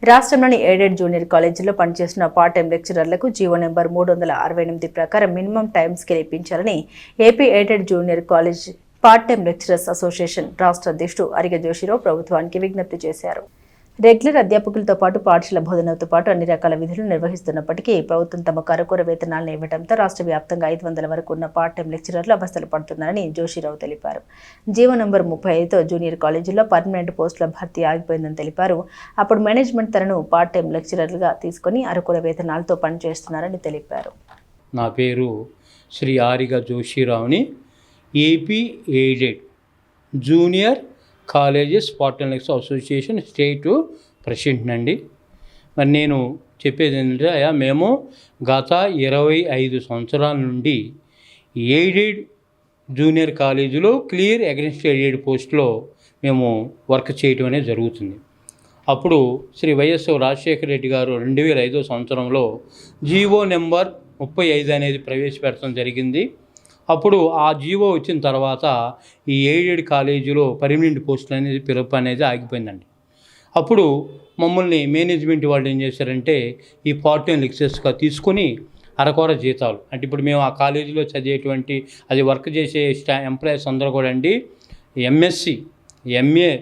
రాష్ట్రంలోని aided junior కాలేజీల్లో పనిచేస్తున్న పార్ట్ టైం లెక్చరర్లకు జీవో నెంబర్ 368 ప్రకారం మినిమం టైం స్కేల్ ఇప్పించాలని AP aided junior college part time lecturers association రాష్ట్ర అధ్యక్షుడు అరిగ జోషిరావు ప్రభుత్వానికి విజ్ఞప్తి చేశారు. రెగ్యులర్ అధ్యాపకులతో పాటు పాఠశాల బోధనతో పాటు అన్ని రకాల విధులు నిర్వహిస్తున్నప్పటికీ ప్రభుత్వం తమ అరకొర వేతనాలను ఇవ్వడంతో రాష్ట్ర వ్యాప్తంగా 500 వరకు ఉన్న పార్ట్ టైం లెక్చరర్లు అవస్థలు పడుతున్నారని జోషిరావు తెలిపారు. జీవో నంబర్ 35తో జూనియర్ కాలేజీల్లో పర్మనెంట్ పోస్టుల భర్తీ ఆగిపోయిందని తెలిపారు. అప్పుడు మేనేజ్మెంట్ తనను పార్ట్ టైం లెక్చరర్లుగా తీసుకుని అరకొర వేతనాలతో పనిచేస్తున్నారని తెలిపారు. నా పేరు శ్రీ ఆరిగ జోషిరావుని, AP aided junior colleges part time lecturers association state president అండి. మరి నేను చెప్పేది ఏంటంటే మేము గత 25 సంవత్సరాల నుండి ఎయిడెడ్ జూనియర్ కాలేజీలో క్లియర్ అగెన్స్ట్ ఎయిడెడ్ పోస్ట్లో మేము వర్క్ చేయడం అనేది జరుగుతుంది. అప్పుడు శ్రీ వైఎస్ రాజశేఖర రెడ్డి గారు 2005 సంవత్సరంలో జీవో నెంబర్ 35 అనేది ప్రవేశపెట్టడం జరిగింది. అప్పుడు ఆ జీవో వచ్చిన తర్వాత ఈ ఎయిడెడ్ కాలేజీలో పర్మనెంట్ పోస్టులు అనేది పిలుపు అనేది ఆగిపోయిందండి. అప్పుడు మమ్మల్ని మేనేజ్మెంట్ వాళ్ళు ఏం చేశారంటే ఈ పార్ట్ టైం లెక్చరర్స్గా తీసుకొని అరకొర జీతాలు, అంటే ఇప్పుడు మేము ఆ కాలేజీలో చదివేటువంటి అది వర్క్ చేసే ఎంప్లాయీస్ అందరూ కూడా అండి ఎంఎస్సి, ఎంఏ,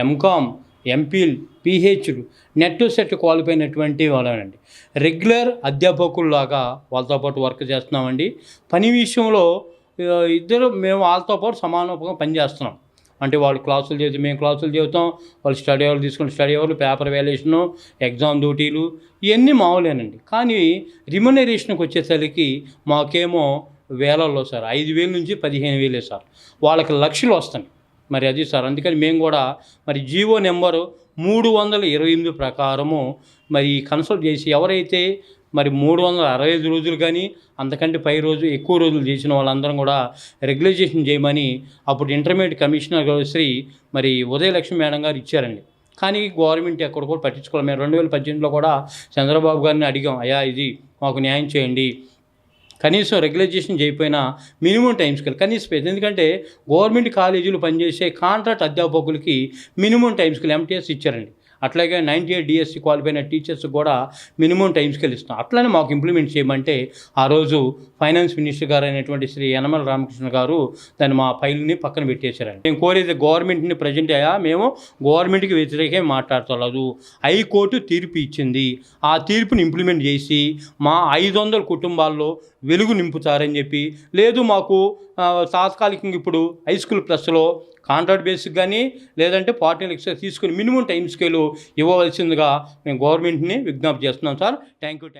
ఎంకామ్, ఎంపీల్, పిహెచ్లు, నెట్ సెట్ క్వాలిఫై అయినటువంటి వాళ్ళనండి. రెగ్యులర్ అధ్యాపకుల్లాగా వాళ్ళతో పాటు వర్క్ చేస్తున్నామండి. పని విషయంలో ఇద్దరు మేము వాళ్ళతో పాటు సమానంగా పనిచేస్తున్నాం. అంటే వాళ్ళు క్లాసులు చేసి మేము క్లాసులు చెబుతాం, వాళ్ళు స్టడీ అవర్లు తీసుకుని స్టడీ అవర్లు, పేపర్ వాల్యుయేషను, ఎగ్జామ్ డ్యూటీలు ఇవన్నీ మామూలేనండి. కానీ రిమ్యునరేషన్కి వచ్చేసరికి మాకేమో వేలల్లో సార్, 5,000 నుంచి 15,000 సార్, వాళ్ళకి లక్షలు వస్తాయి. మరి అది సార్, అందుకని మేము కూడా మరి జీవో నెంబరు 328 ప్రకారము మరి కన్సల్ట్ చేసి ఎవరైతే మరి 365 రోజులు కానీ అంతకంటే ఎక్కువ రోజులు చేసిన వాళ్ళందరం కూడా రెగ్యులైజేషన్ చేయమని అప్పుడు ఇంటర్మీడియట్ కమిషనర్ గారు శ్రీ మరి ఉదయలక్ష్మి మేడం గారు ఇచ్చారండి. కానీ గవర్నమెంట్ ఎక్కడ కూడా పట్టించుకోవాలి. మేము 2018లో కూడా చంద్రబాబు గారిని అడిగాం, ఇది మాకు న్యాయం చేయండి, కనీసం రెగ్యులైజేషన్ చేయకపోయినా మినిమం టైం స్కేల్ కనీసం, ఎందుకంటే గవర్నమెంట్ కాలేజీలు పనిచేసే కాంట్రాక్ట్ అధ్యాపకులకి మినిమం టైం స్కేల్ ఎంటీఎస్ ఇచ్చారండి. అట్లాగే 98 డిఎస్సి క్వాలిఫై అయిన టీచర్స్ కూడా మినిమం టైం స్కేల్ ఇస్తాం. అట్లనే మాకు ఇంప్లిమెంట్ చేయమంటే ఆ రోజు ఫైనాన్స్ మినిస్టర్ గారు అయినటువంటి శ్రీ యనమల రామకృష్ణ గారు దాన్ని మా ఫైల్ని పక్కన పెట్టేశారండి. మేము కోరేది గవర్నమెంట్ని ప్రజెంట్ మేము గవర్నమెంట్కి వ్యతిరేకంగా మాట్లాడతలేదు. హైకోర్టు తీర్పు ఇచ్చింది, ఆ తీర్పుని ఇంప్లిమెంట్ చేసి మా 500 కుటుంబాల్లో వెలుగు నింపుతారని చెప్పి, లేదు మాకు తాత్కాలికంగా ఇప్పుడు హై స్కూల్ ప్లస్లో కాంట్రాక్ట్ బేసిక్ కానీ లేదంటే పార్ట్ టైం లెక్చరర్ తీసుకుని మినిమం టైం స్కేలు ఇవ్వవలసిందిగా మేము గవర్నమెంట్ని విజ్ఞప్తి చేస్తున్నాం సార్. Thank you.